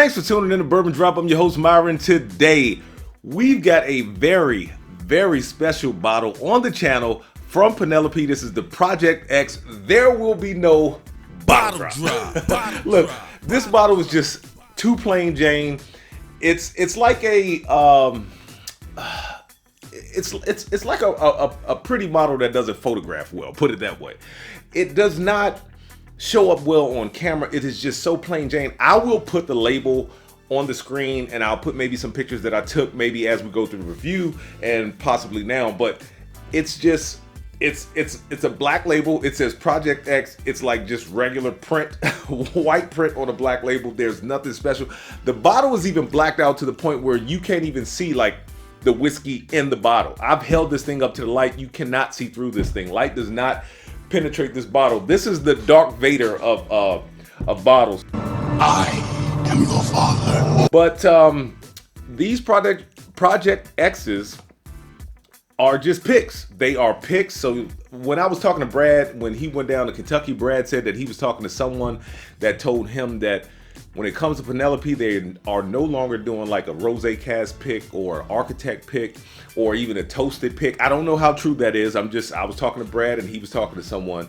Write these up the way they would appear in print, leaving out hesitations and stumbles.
Thanks for tuning in to Bourbon Drop. I'm your host, Myron. Today, we've got a very, very special bottle on the channel from Penelope. This is the Project X. There will be no bottle drop. Look, this bottle is just too plain Jane. It's like a it's like a pretty model that doesn't photograph well. Put it that way. It does not show up well on camera. It is just so plain Jane. I will put the label on the screen and I'll put maybe some pictures that I took maybe as we go through the review and possibly now, but it's just it's a black label. It says Project X. It's like just regular print, white print on a black label. There's nothing special. The bottle is even blacked out to the point where you can't even see like the whiskey in the bottle. I've held this thing up to the light. You cannot see through this thing. Light does not penetrate this bottle. This is the Darth Vader of bottles. I am your father. But these Project X's are just picks. They are picks. So when I was talking to Brad, when he went down to Kentucky, Brad said that he was talking to someone that told him that when it comes to Penelope, they are no longer doing like a rosé cask pick or an architect pick or even a toasted pick. I don't know how true that is. I was talking to Brad and he was talking to someone.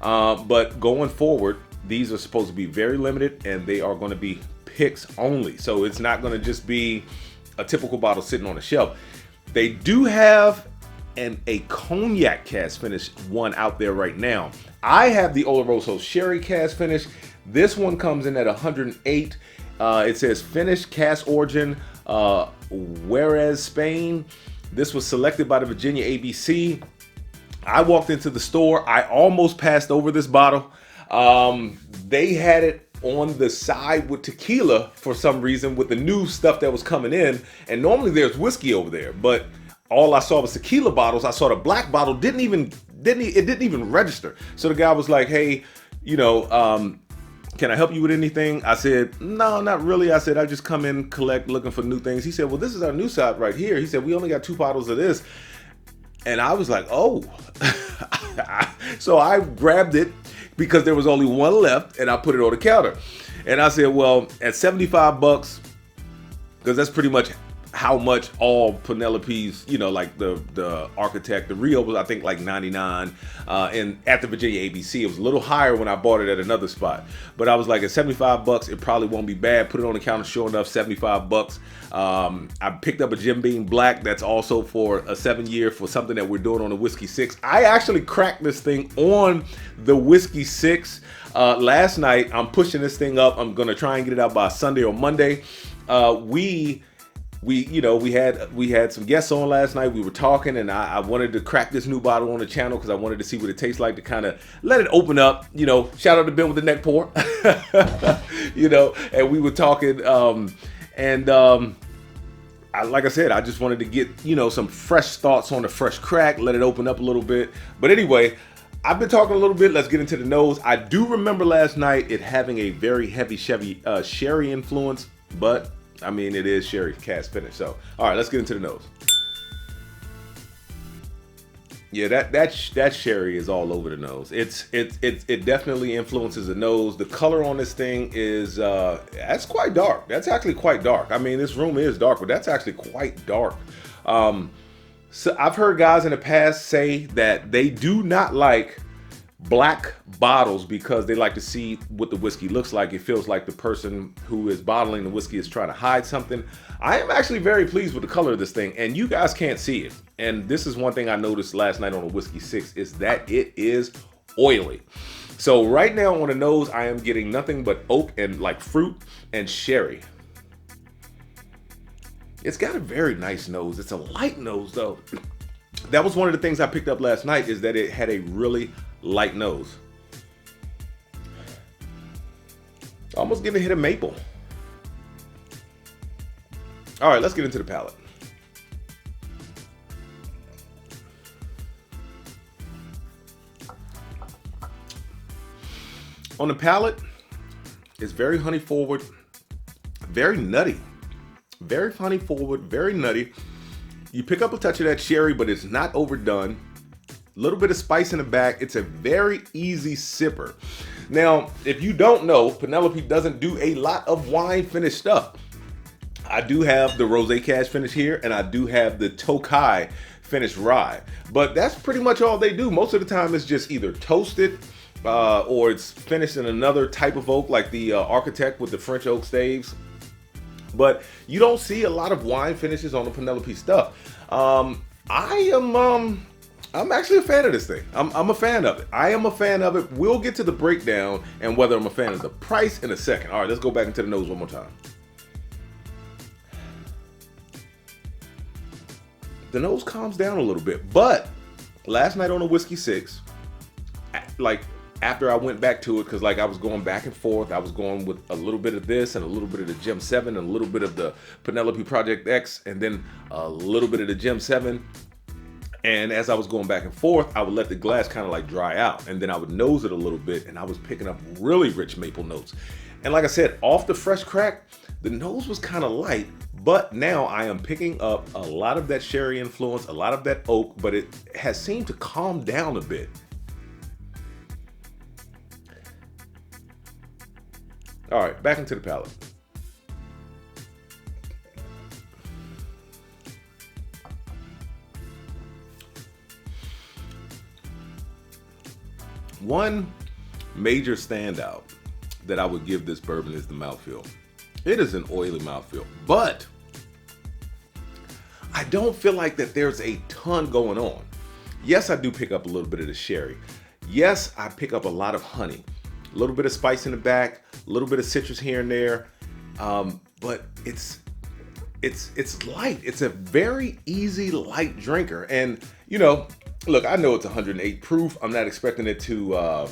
But going forward, these are supposed to be very limited and they are going to be picks only. So it's not going to just be a typical bottle sitting on a shelf. They do have a cognac cask finish one out there right now. I have the Oloroso Sherry cask finish. This one comes in at 108. It says finished cask origin, Juarez, Spain. This was selected by the Virginia ABC. I walked into the store. I almost passed over this bottle. They had it on the side with tequila for some reason with the new stuff that was coming in. And normally there's whiskey over there, but all I saw was tequila bottles. I saw the black bottle didn't even register. So the guy was like, "Hey, can I help you with anything?" I said, "No, not really." I said, "I just come in, collect, looking for new things." He said, "Well, this is our new side right here." He said, "We only got 2 bottles of this." And I was like, "Oh." So I grabbed it because there was only one left and I put it on the counter. And I said, well, at $75, because that's pretty much how much all Penelope's, like the architect, the Rio was I think like 99, and at the Virginia ABC it was a little higher when I bought it at another spot. But I was like, at $75, it probably won't be bad. Put it on the counter, sure enough, $75. I picked up a Jim Beam Black that's also for a 7-year for something that we're doing on the Whiskey 6. I actually cracked this thing on the Whiskey 6 last night. I'm pushing this thing up. I'm gonna try and get it out by Sunday or Monday. We had some guests on last night. We were talking and I wanted to crack this new bottle on the channel because I wanted to see what it tastes like to kind of let it open up, shout out to Ben with the neck pour, and we were talking, like I said, I just wanted to get, some fresh thoughts on the fresh crack, let it open up a little bit. But anyway, I've been talking a little bit. Let's get into the nose. I do remember last night it having a very heavy sherry influence, but I mean, it is sherry cask finish. So, all right, let's get into the nose. Yeah, that sherry is all over the nose. It definitely influences the nose. The color on this thing is that's quite dark. That's actually quite dark. I mean, this room is dark, but that's actually quite dark. So I've heard guys in the past say that they do not like black bottles because they like to see what the whiskey looks like. It feels like the person who is bottling the whiskey is trying to hide something. I am actually very pleased with the color of this thing, and you guys can't see it. And this is one thing I noticed last night on the Whiskey 6 is that it is oily. So right now on the nose, I am getting nothing but oak and like fruit and sherry. It's got a very nice nose. It's a light nose though. That was one of the things I picked up last night is that it had a really light nose. Almost getting a hit of maple. All right, let's get into the palate. On the palate, it's very honey forward, very nutty. Very honey forward, very nutty. You pick up a touch of that sherry, but it's not overdone. A little bit of spice in the back. It's a very easy sipper. Now, if you don't know, Penelope doesn't do a lot of wine finish stuff. I do have the Rosé Cask finish here, and I do have the Tokai finished rye. But that's pretty much all they do. Most of the time, it's just either toasted or it's finished in another type of oak, like the Architect with the French oak staves. But you don't see a lot of wine finishes on the Penelope stuff. I'm actually a fan of this thing. I'm a fan of it. I am a fan of it. We'll get to the breakdown and whether I'm a fan of the price in a second. All right, let's go back into the nose one more time. The nose calms down a little bit, but last night on a Whiskey 6, like after I went back to it, because like I was going back and forth, I was going with a little bit of this and a little bit of the Gem 7 and a little bit of the Penelope Project X and then a little bit of the Gem 7. And as I was going back and forth, I would let the glass kind of like dry out and then I would nose it a little bit and I was picking up really rich maple notes. And like I said, off the fresh crack, the nose was kind of light, but now I am picking up a lot of that sherry influence, a lot of that oak, but it has seemed to calm down a bit. All right, back into the palate. One major standout that I would give this bourbon is the mouthfeel. It is an oily mouthfeel, but I don't feel like that there's a ton going on. Yes, I do pick up a little bit of the sherry. Yes, I pick up a lot of honey, a little bit of spice in the back, a little bit of citrus here and there, but it's light. It's a very easy light drinker, and you know, look, I know it's 108 proof. I'm not expecting it to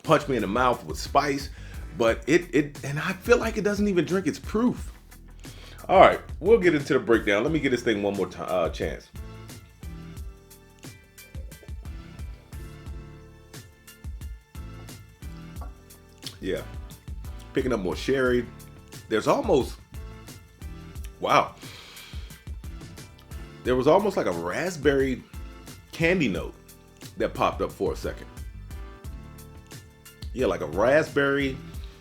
punch me in the mouth with spice, but and I feel like it doesn't even drink its proof. All right, we'll get into the breakdown. Let me get this thing one more chance. Yeah, picking up more sherry. There's almost, wow. There was almost like a raspberry candy note that popped up for a second. Yeah, like a raspberry,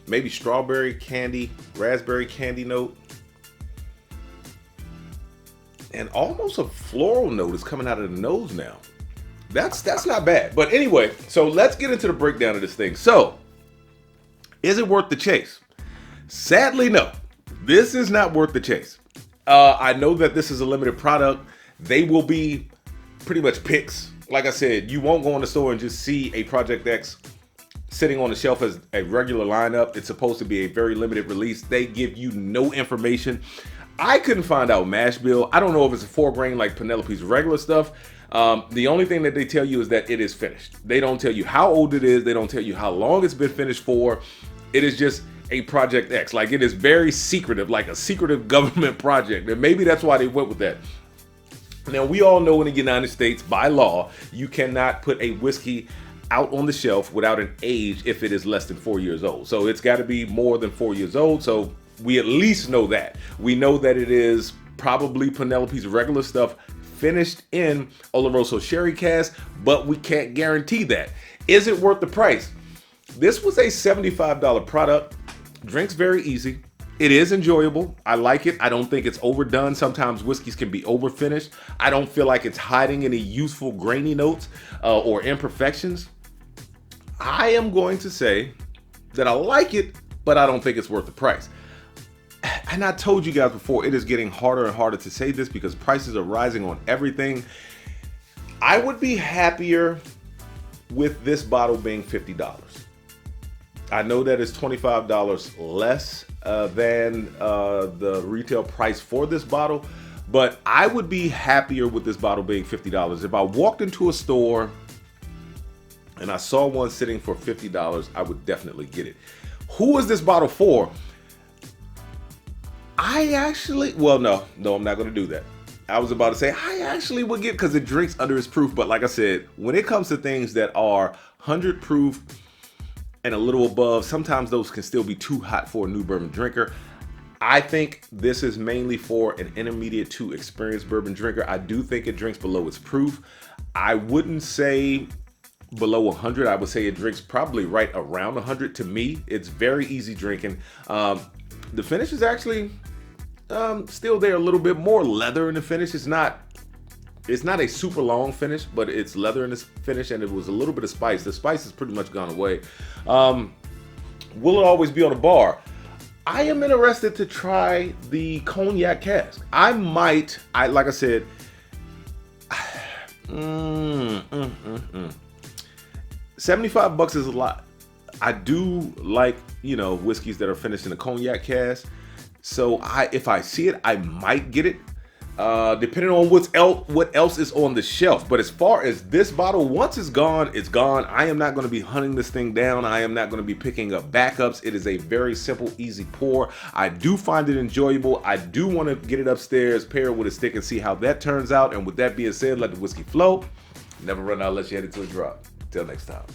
maybe strawberry candy, raspberry candy note. And almost a floral note is coming out of the nose now. That's not bad. But anyway, so let's get into the breakdown of this thing. So, is it worth the chase? Sadly, no. This is not worth the chase. I know that this is a limited product. They will be pretty much picks. Like I said, you won't go in the store and just see a Project X sitting on the shelf as a regular lineup. It's supposed to be a very limited release. They give you no information. I couldn't find out mash bill. I don't know if it's a 4 grain like Penelope's regular stuff. The only thing that they tell you is that it is finished. They don't tell you how old it is. They don't tell you how long it's been finished for. It is just a Project X. Like, it is very secretive, like a secretive government project. And maybe that's why they went with that. Now, we all know in the United States, by law, you cannot put a whiskey out on the shelf without an age if it is less than 4 years old. So it's got to be more than 4 years old. So we at least know that. We know that it is probably Penelope's regular stuff finished in Oloroso sherry cask, but we can't guarantee that. Is it worth the price? This was a $75 product. Drinks very easy. It is enjoyable. I like it. I don't think it's overdone. Sometimes whiskeys can be over finished. I don't feel like it's hiding any useful grainy notes or imperfections. I am going to say that I like it, but I don't think it's worth the price. And I told you guys before, it is getting harder and harder to say this because prices are rising on everything. I would be happier with this bottle being $50. I know that it's $25 less than the retail price for this bottle, but I would be happier with this bottle being $50. If I walked into a store and I saw one sitting for $50, I would definitely get it. Who is this bottle for? No, I'm not going to do that. I was about to say, I actually would get, because it drinks under its proof. But like I said, when it comes to things that are 100 proof and a little above, sometimes those can still be too hot for a new bourbon drinker. I think this is mainly for an intermediate to experienced bourbon drinker. I do think it drinks below its proof. I wouldn't say below 100. I would say it drinks probably right around 100 to me. It's very easy drinking. The finish is actually still there, a little bit more leather in the finish. It's not a super long finish, but it's leather in the finish, and it was a little bit of spice. The spice has pretty much gone away. Will it always be on the bar? I am interested to try the cognac cask. I might, like I said, 75 bucks is a lot. I do like, whiskeys that are finished in a cognac cask. So if I see it, I might get it. Depending on what else is on the shelf. But as far as this bottle, once it's gone, it's gone. I am not going to be hunting this thing down. I am not going to be picking up backups. It is a very simple, easy pour. I do find it enjoyable. I do want to get it upstairs, pair it with a stick, and see how that turns out. And with that being said, let the whiskey flow. Never run out unless you head it to a drop. Till next time.